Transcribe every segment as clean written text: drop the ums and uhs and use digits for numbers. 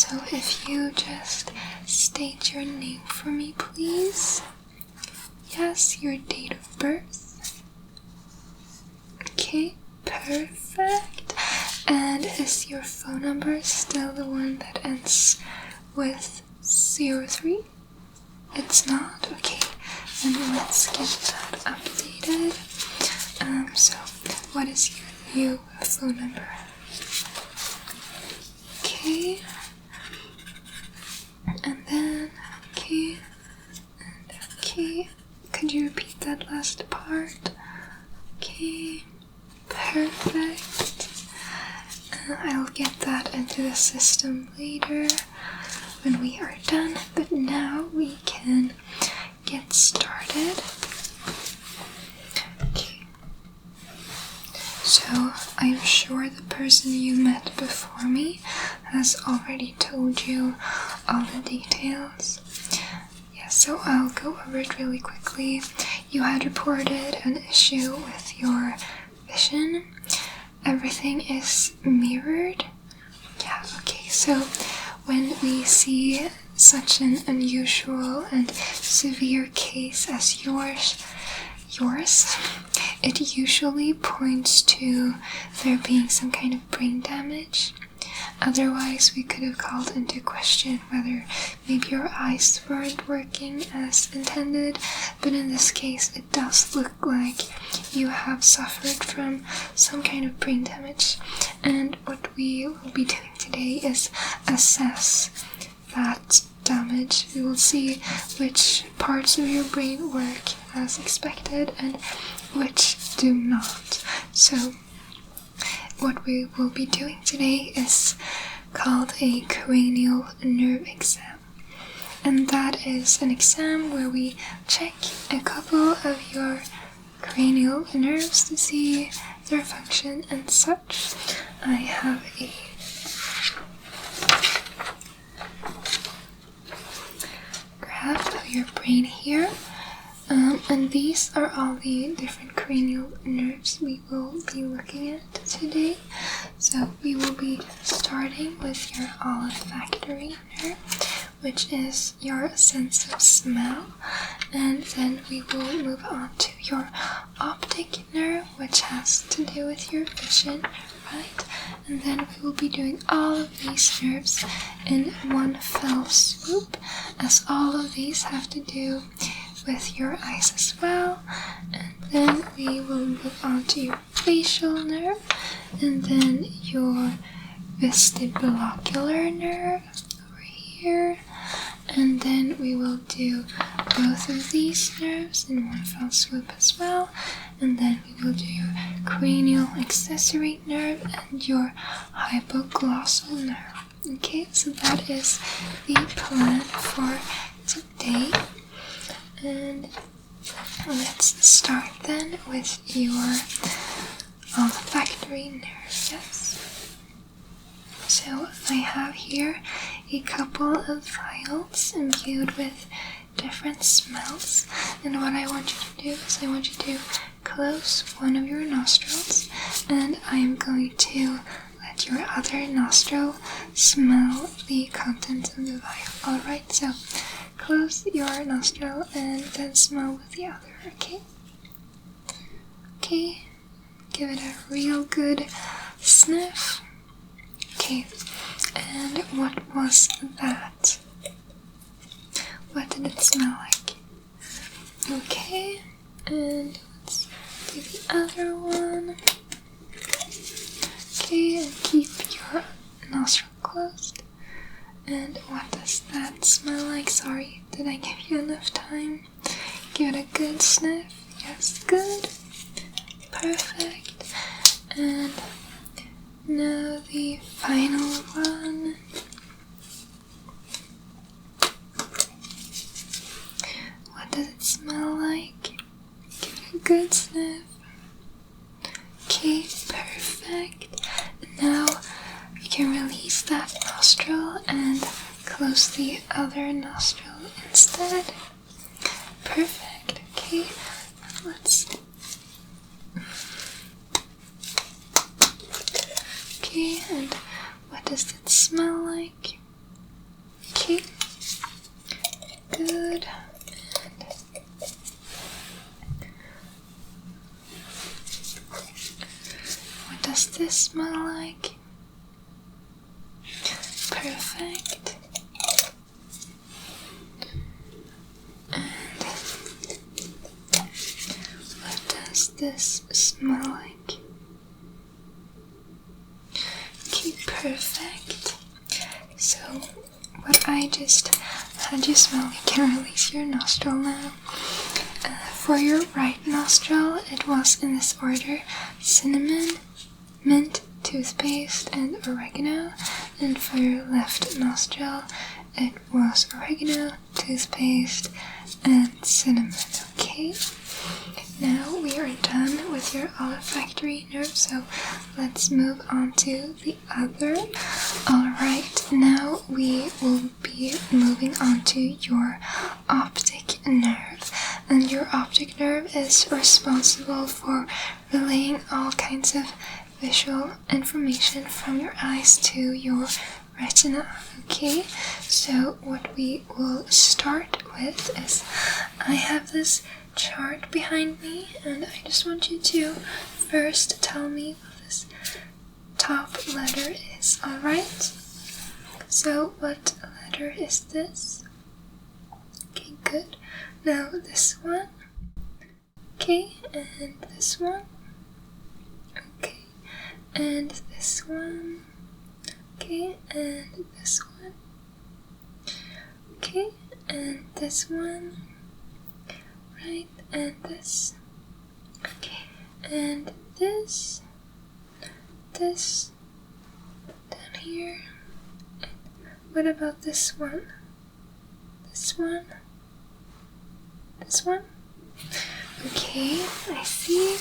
So if you just state your name for me, please. Yes, your date of birth. Okay, perfect. And is your phone number still the one that ends with 03? It's not? Okay, then let's get that updated. So what is your new phone number? Okay. And then, okay, and okay. Could you repeat that last part? Okay, perfect. I'll get that into the system later when we are done, but now we can get started. Okay. So, I'm sure the person you met before me has already told you all the details. Yeah, so I'll go over it really quickly. You had reported an issue with your vision. Everything is mirrored. Yeah, okay, so when we see such an unusual and severe case as yours, it usually points to there being some kind of brain damage. Otherwise, we could have called into question whether maybe your eyes weren't working as intended, but in this case, it does look like you have suffered from some kind of brain damage. And what we will be doing today is assess that damage. We will see which parts of your brain work as expected and which do not. So what we will be doing today is called a cranial nerve exam. And that is an exam where we check a couple of your cranial nerves to see their function and such. I have a graph of your brain here. And these are all the different cranial nerves we will be looking at today. So we will be starting with your olfactory nerve, which is your sense of smell, and then we will move on to your optic nerve, which has to do with your vision, right? And then we will be doing all of these nerves in one fell swoop, as all of these have to do with your eyes as well. And then we will move on to your facial nerve, and then your vestibulocular nerve over here, and then we will do both of these nerves in one fell swoop as well, and then we will do your cranial accessory nerve and your hypoglossal nerve. Okay, so that is the plan for today. And let's start then with your olfactory nerve, yes? So I have here a couple of vials imbued with different smells, and what I want you to do is I want you to close one of your nostrils, and I am going to let your other nostril smell the contents of the vial. Alright, so close your nostril and then smell with the other, okay? Okay, give it a real good sniff. Okay, and what was that? What did it smell like? Okay, and let's do the other one. Okay, and keep your nostril closed. And what does that smell like? Sorry, did I give you enough time? Give it a good sniff. Yes, good. Perfect. And now the final one. What does it smell like? Give it a good sniff. Okay, perfect. And now you can release that nostril and close the other nostril instead. Perfect. Okay, let's. Okay, and what does it smell like? Okay, good. What does this smell like? Perfect. And what does this smell like? Okay, perfect. So what I just had you smell, you can release your nostril now. For your right nostril, it was in this order: cinnamon, mint, toothpaste, and oregano. And for your left nostril, it was oregano, toothpaste, and cinnamon. Okay, now we are done with your olfactory nerve, so let's move on to the other. Alright, now we will be moving on to your optic nerve. And your optic nerve is responsible for relaying all kinds of visual information from your eyes to your retina. Okay, so what we will start with is, I have this chart behind me, and I just want you to first tell me what this top letter is. Alright, so what letter is this? Okay, good. Now this one. Okay, and this one. Okay, and this one. Okay, and this one. Okay, and this one. Right, and this. Okay, and this. This. Down here. And what about this one? This one. This one? Okay, I see.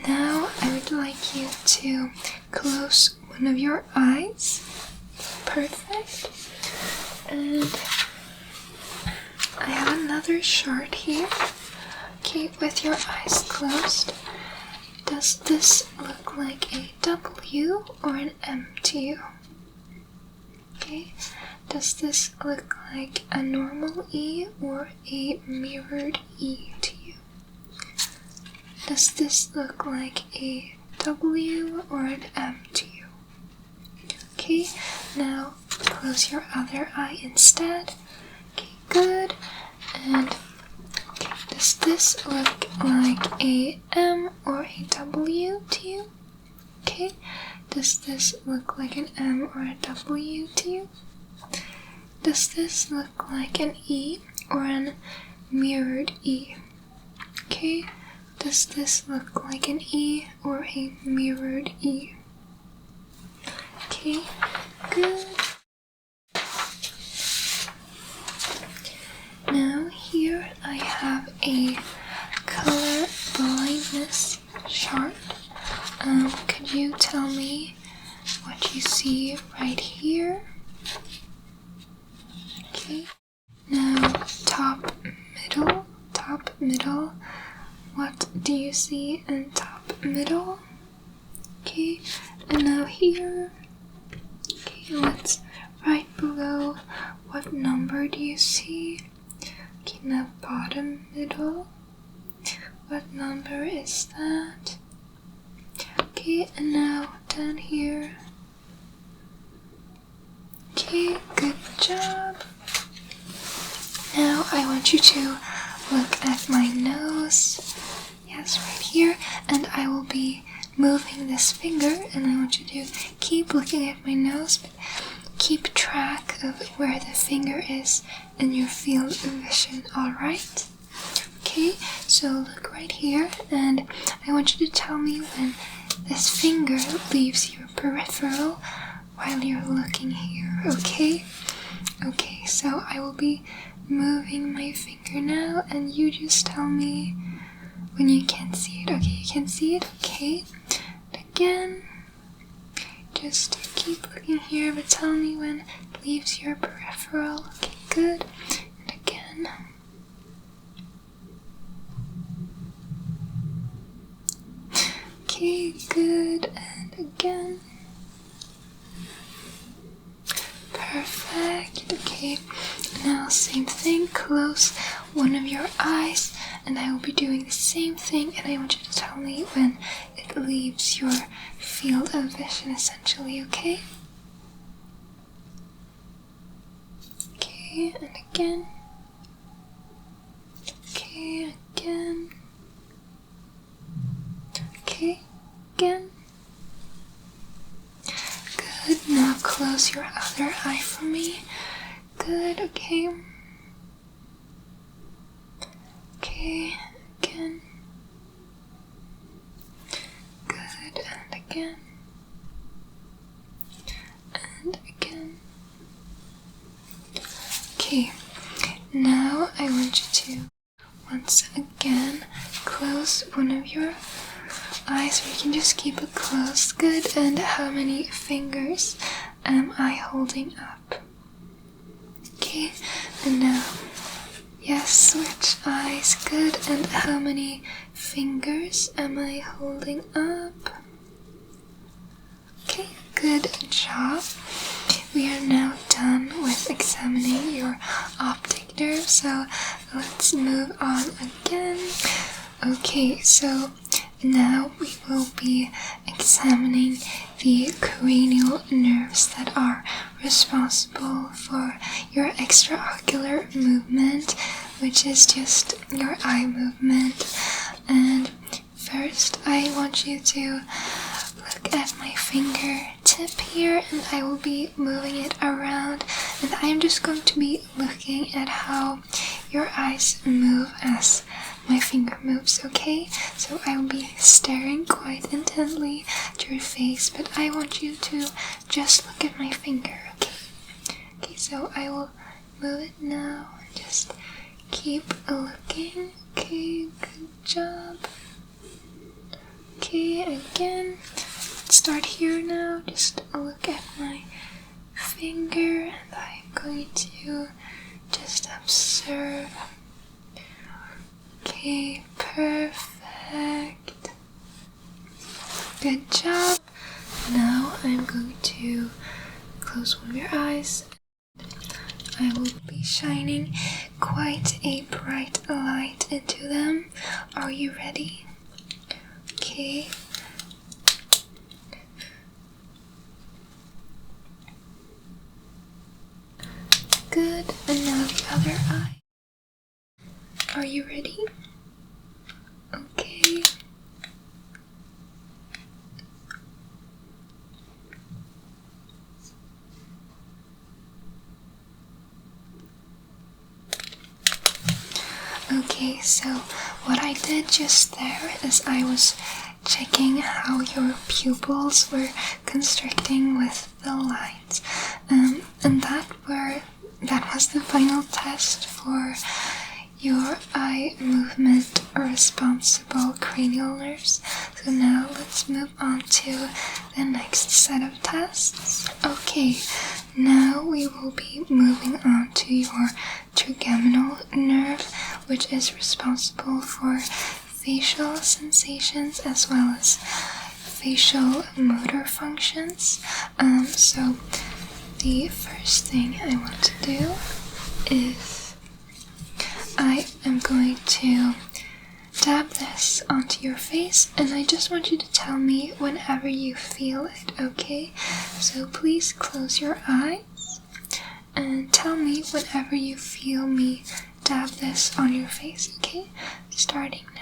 Now I would like you to close one of your eyes. Perfect. And I have another chart here. Okay, with your eyes closed, does this look like a W or an M to you? Okay. Does this look like a normal E or a mirrored E to you? Does this look like a W or an M to you? Okay, now close your other eye instead. Okay, good. And okay, does this look like a M or a W to you? Okay, does this look like an M or a W to you? Does this look like an E or an mirrored E? Okay, does this look like an E or a mirrored E? Okay, good. Now here I have a color blindness chart. Could you tell me what you see right here? Okay, now top middle, what do you see in top middle? Okay, and now here, okay, what's right below, what number do you see? Okay, now bottom middle, what number is that? Okay, and now down here. Okay, good job. Now I want you to look at my nose. Yes, right here. And I will be moving this finger, and I want you to keep looking at my nose, but keep track of where the finger is in your field of vision, alright? Okay, so look right here, and I want you to tell me when this finger leaves your peripheral while you're looking here, okay? Okay, so I will be moving my finger now, and you just tell me when you can see it. Okay, you can see it, okay? And again, just keep looking here, but tell me when it leaves your peripheral. Okay, good. And again. Okay, good. And again. Perfect. Okay, now same thing, close one of your eyes, and I will be doing the same thing, and I want you to tell me when it leaves your field of vision, essentially, okay? Okay, and again. Okay, again. Okay, again. Good, now close your other eye for me. Good, okay. Okay, again. Good, and again. And again. Okay, now I want you to once again close one of your eyes. You can just keep it closed. Good, and how many fingers am I holding up? Okay, and now, yes, switch eyes. Good, and how many fingers am I holding up? Okay, good job. We are now done with examining your optic nerve, so let's move on again. Okay, so now we will be examining the cranial nerves that are responsible for your extraocular movement, which is just your eye movement. And first, I want you to look at my fingertip here, and I will be moving it around, and I'm just going to be looking at how your eyes move as my finger moves, okay? So I will be staring quite intently at your face, but I want you to just look at my finger, okay? Okay, so I will move it now, and just keep looking. Okay, good job. Okay, again. Let's start here now. Just look at my finger, and I'm going to just observe. Okay, perfect. Good job. Now I'm going to close one of your eyes. I will be shining quite a bright light into them. Are you ready? Okay. Good, and now the other eye. Are you ready? Okay. Okay, so what I did just there is I was checking how your pupils were constricting with the light, and that was the final test for your eye movement responsible cranial nerves. So now let's move on to the next set of tests. Okay, now we will be moving on to your trigeminal nerve, which is responsible for facial sensations as well as facial motor functions. So the first thing I want to do is I am going to dab this onto your face, and I just want you to tell me whenever you feel it, okay? So please close your eyes and tell me whenever you feel me dab this on your face, okay? Starting now.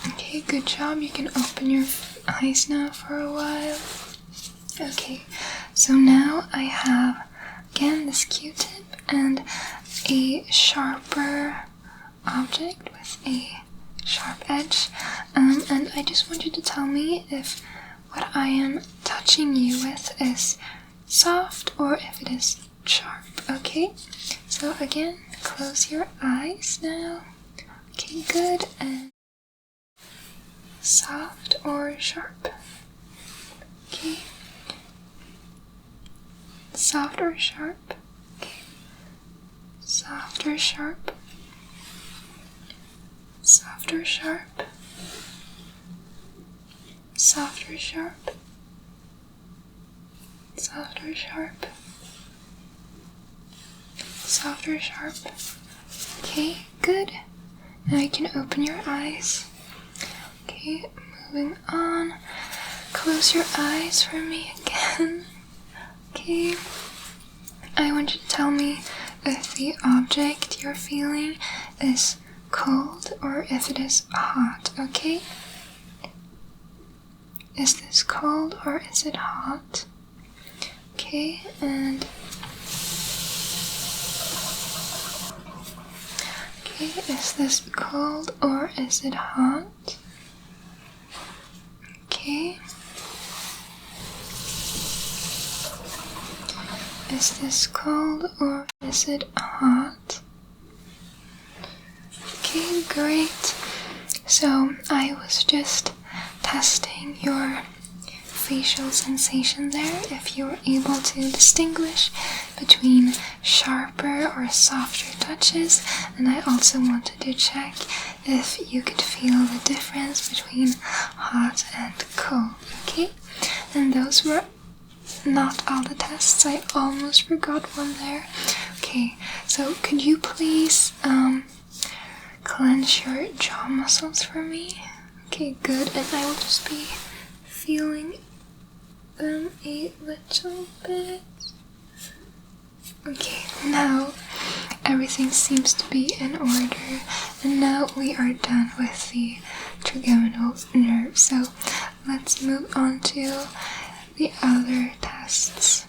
Okay, good job. You can open your eyes now for a while. Okay, so now I have, again, this Q-tip and a sharper object with a sharp edge. And I just want you to tell me if what I am touching you with is soft or if it is sharp, okay? So again, close your eyes now. Okay, good. And soft or sharp? Okay. Soft or sharp? Okay. Soft or sharp? Soft or sharp? Soft or sharp? Soft or sharp? Soft or sharp? Okay, good. Now you can open your eyes. Okay, moving on. Close your eyes for me again. Okay. I want you to tell me if the object you're feeling is cold or if it is hot, okay? Is this cold or is it hot? Okay, and okay, is this cold or is it hot? Okay. Is this cold or is it hot? Okay, great. So I was just testing your facial sensation there, if you were able to distinguish between sharper or softer touches, and I also wanted to check if you could feel the difference between hot and cold, okay? And those were not all the tests. I almost forgot one there. Okay, so could you please clench your jaw muscles for me? Okay, good. And I will just be feeling them a little bit. Okay, now everything seems to be in order, and now we are done with the trigeminal nerve. So let's move on to the other tests.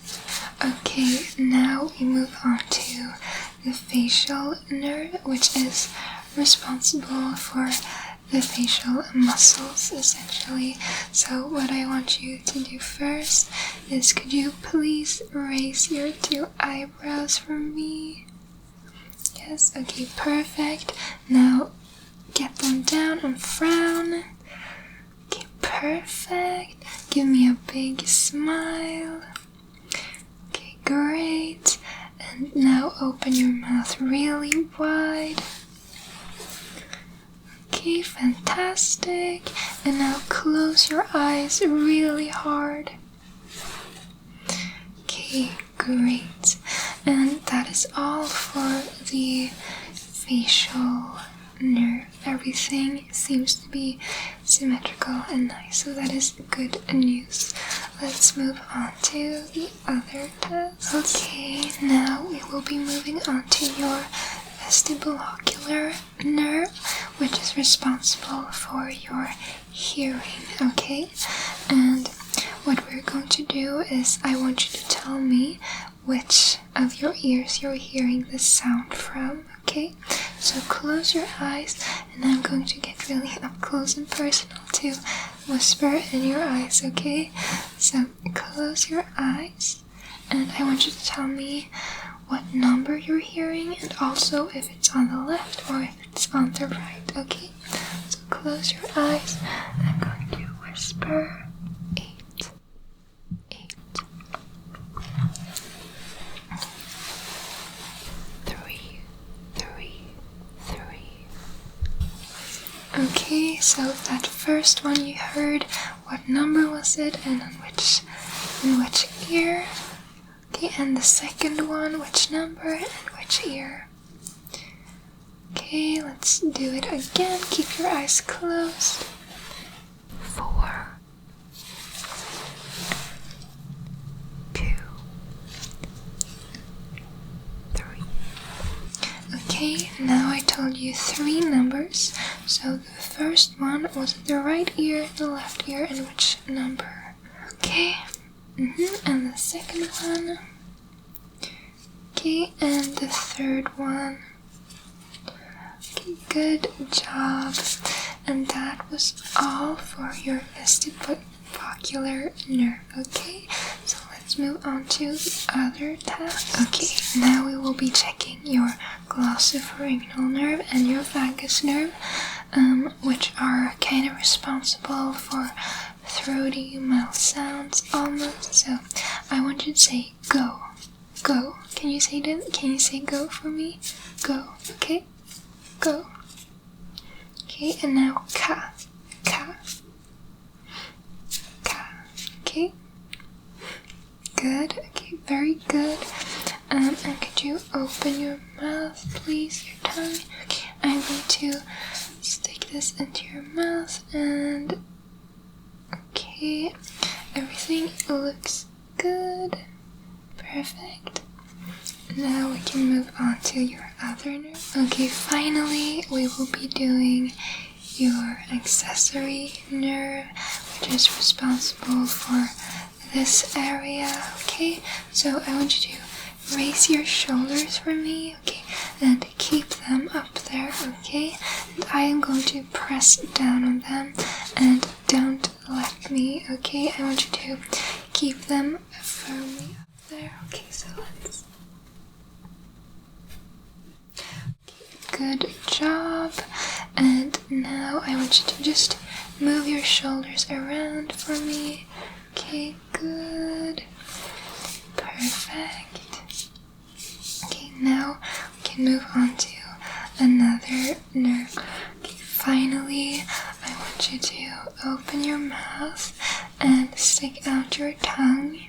Okay, now we move on to the facial nerve, which is responsible for the facial muscles, essentially. So what I want you to do first is, could you please raise your two eyebrows for me? Yes, okay, perfect. Now get them down and frown. Okay, perfect. Give me a big smile. Okay, great. And now open your mouth really wide. Okay, fantastic. And now close your eyes really hard. Okay, great. And that is all for the facial nerve. Everything seems to be symmetrical and nice, so that is good news. Let's move on to the other test. Okay, now we will be moving on to your vestibulocular nerve, which is responsible for your hearing, okay? And what we're going to do is, I want you to tell me which of your ears you're hearing the sound from, okay? So close your eyes, and I'm going to get really up close and personal to whisper in your eyes, okay? So close your eyes, and I want you to tell me what number you're hearing, and also if it's on the left or if it's on the right, okay? So close your eyes, and I'm going to whisper 8, 8, 3, 3, 3. Okay, so that first one you heard, what number was it, and in which ear? Okay, and the second one, which number and which ear? Okay, let's do it again. Keep your eyes closed. 4, 2, 3. Okay, now I told you 3 numbers. So the first one was the right ear, the left ear, and which number? Okay. And the second one. Okay, and the third one. Okay, good job. And that was all for your vestibulocular nerve, okay? So let's move on to the other test. Okay, now we will be checking your glossopharyngeal nerve and your vagus nerve. which are kind of responsible for throaty mouth sounds almost. So I want you to say go, go. Can you say that? Can you say go for me? Go, okay? Go. Okay, and now ka, ka, ka. Okay. Good. Okay, very good. And could you open your mouth, please? Your tongue. Okay, I'm going to stick this into your mouth and okay, everything looks good. Perfect. Now we can move on to your other nerve. Okay, finally we will be doing your accessory nerve, which is responsible for this area. Okay, so I want you to raise your shoulders for me, okay, and keep them up there, okay, and I am going to press down on them, and don't let me, okay, I want you to keep them firmly up there, okay, so let's, okay, good job, and now I want you to just move your shoulders around for me, okay, good, perfect. Okay, now we can move on to another nerve. Okay, finally, I want you to open your mouth and stick out your tongue.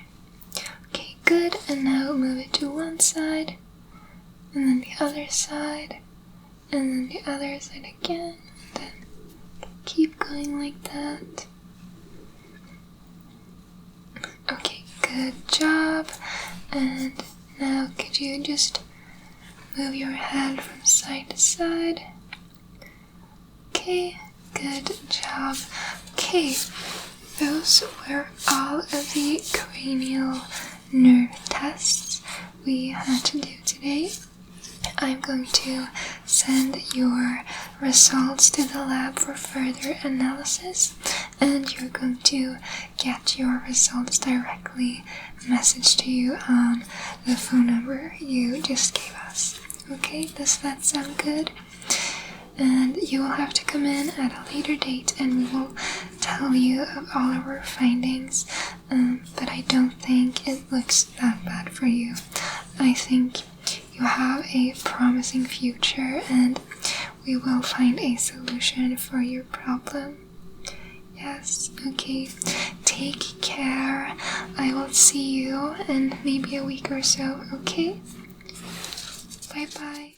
Okay, good. And now move it to one side, and then the other side, and then the other side again. And then keep going like that. Okay, good job. And now could you just move your head from side to side? Okay, good job. Okay, those were all of the cranial nerve tests we had to do today. I'm going to send your results to the lab for further analysis, and you're going to get your results directly messaged to you on the phone number you just gave us. Okay, does that sound good? And you will have to come in at a later date and we will tell you of all of our findings, but I don't think it looks that bad for you. I think you have a promising future and we will find a solution for your problem. Yes, okay. Take care. I will see you in maybe a week or so, okay? Bye-bye.